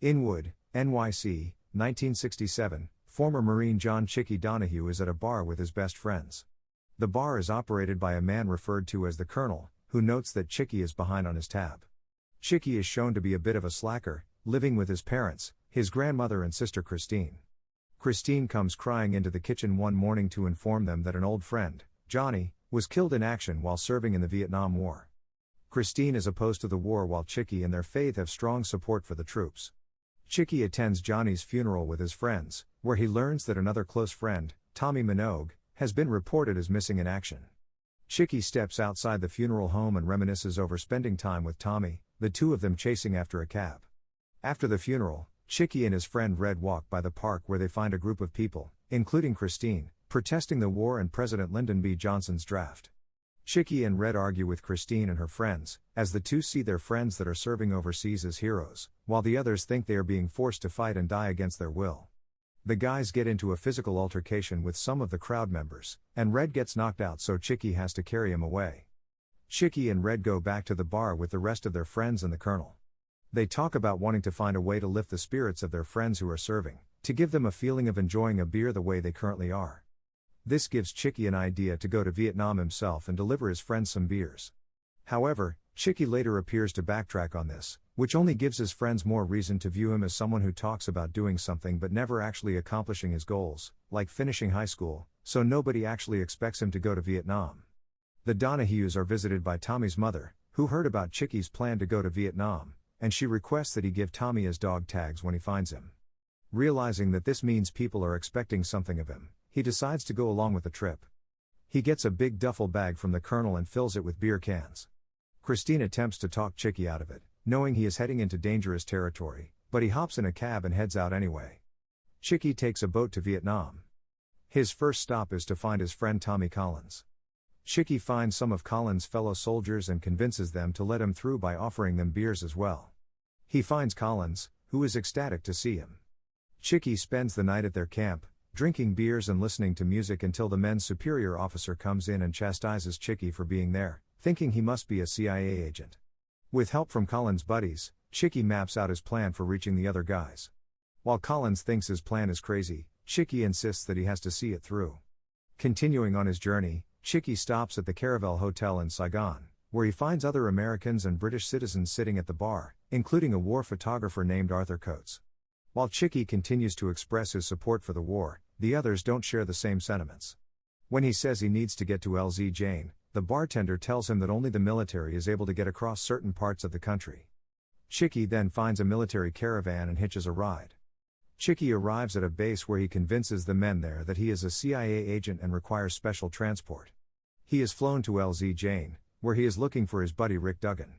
Inwood, NYC, 1967, former Marine John Chicky Donahue is at a bar with his best friends. The bar is operated by a man referred to as the Colonel, who notes that Chicky is behind on his tab. Chicky is shown to be a bit of a slacker, living with his parents, his grandmother and sister Christine. Christine comes crying into the kitchen one morning to inform them that an old friend, Johnny, was killed in action while serving in the Vietnam War. Christine is opposed to the war while Chicky and their faith have strong support for the troops. Chicky attends Johnny's funeral with his friends, where he learns that another close friend, Tommy Minogue, has been reported as missing in action. Chicky steps outside the funeral home and reminisces over spending time with Tommy, the two of them chasing after a cab. After the funeral, Chicky and his friend Red walk by the park where they find a group of people, including Christine, protesting the war and President Lyndon B. Johnson's draft. Chicky and Red argue with Christine and her friends, as the two see their friends that are serving overseas as heroes, while the others think they are being forced to fight and die against their will. The guys get into a physical altercation with some of the crowd members, and Red gets knocked out so Chicky has to carry him away. Chicky and Red go back to the bar with the rest of their friends and the Colonel. They talk about wanting to find a way to lift the spirits of their friends who are serving, to give them a feeling of enjoying a beer the way they currently are. This gives Chicky an idea to go to Vietnam himself and deliver his friends some beers. However, Chicky later appears to backtrack on this, which only gives his friends more reason to view him as someone who talks about doing something but never actually accomplishing his goals, like finishing high school, so nobody actually expects him to go to Vietnam. The Donahues are visited by Tommy's mother, who heard about Chicky's plan to go to Vietnam, and she requests that he give Tommy his dog tags when he finds him. Realizing that this means people are expecting something of him, he decides to go along with the trip. He gets a big duffel bag from the Colonel and fills it with beer cans. Christine attempts to talk Chicky out of it, knowing he is heading into dangerous territory, but he hops in a cab and heads out anyway. Chicky takes a boat to Vietnam. His first stop is to find his friend Tommy Collins. Chicky finds some of Collins' fellow soldiers and convinces them to let him through by offering them beers as well. He finds Collins, who is ecstatic to see him. Chicky spends the night at their camp, drinking beers and listening to music until the men's superior officer comes in and chastises Chicky for being there, thinking he must be a CIA agent. With help from Collins' buddies, Chicky maps out his plan for reaching the other guys. While Collins thinks his plan is crazy, Chicky insists that he has to see it through. Continuing on his journey, Chicky stops at the Caravel Hotel in Saigon, where he finds other Americans and British citizens sitting at the bar, including a war photographer named Arthur Coates. While Chicky continues to express his support for the war, the others don't share the same sentiments. When he says he needs to get to LZ Jane, the bartender tells him that only the military is able to get across certain parts of the country. Chicky then finds a military caravan and hitches a ride. Chicky arrives at a base where he convinces the men there that he is a CIA agent and requires special transport. He is flown to LZ Jane, where he is looking for his buddy Rick Duggan.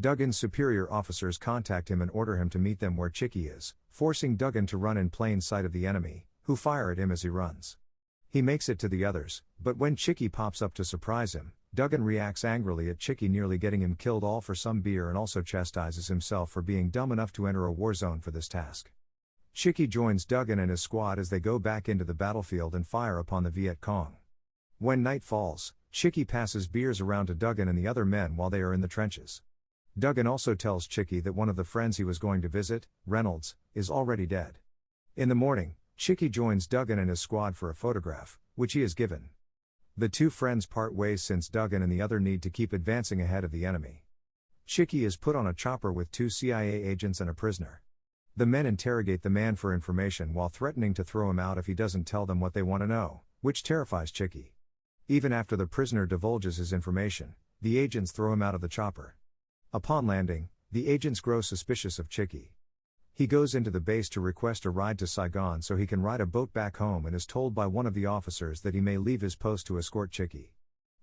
Duggan's superior officers contact him and order him to meet them where Chicky is, forcing Duggan to run in plain sight of the enemy, who fire at him as he runs. He makes it to the others, but when Chicky pops up to surprise him, Duggan reacts angrily at Chicky nearly getting him killed all for some beer and also chastises himself for being dumb enough to enter a war zone for this task. Chicky joins Duggan and his squad as they go back into the battlefield and fire upon the Viet Cong. When night falls, Chicky passes beers around to Duggan and the other men while they are in the trenches. Duggan also tells Chicky that one of the friends he was going to visit, Reynolds, is already dead. In the morning, Chicky joins Duggan and his squad for a photograph, which he is given. The two friends part ways since Duggan and the other need to keep advancing ahead of the enemy. Chicky is put on a chopper with two CIA agents and a prisoner. The men interrogate the man for information while threatening to throw him out if he doesn't tell them what they want to know, which terrifies Chicky. Even after the prisoner divulges his information, the agents throw him out of the chopper. Upon landing, the agents grow suspicious of Chicky. He goes into the base to request a ride to Saigon so he can ride a boat back home and is told by one of the officers that he may leave his post to escort Chicky.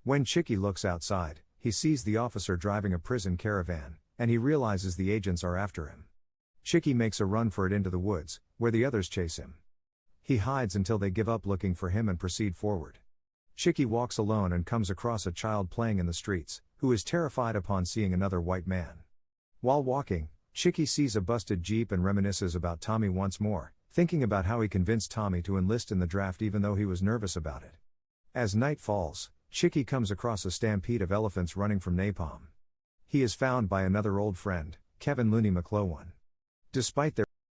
When Chicky looks outside, he sees the officer driving a prison caravan, and he realizes the agents are after him. Chicky makes a run for it into the woods, where the others chase him. He hides until they give up looking for him and proceed forward. Chicky walks alone and comes across a child playing in the streets, who is terrified upon seeing another white man. While walking, Chicky sees a busted Jeep and reminisces about Tommy once more, thinking about how he convinced Tommy to enlist in the draft even though he was nervous about it. As night falls, Chicky comes across a stampede of elephants running from napalm. He is found by another old friend, Kevin Looney McClowan. Despite their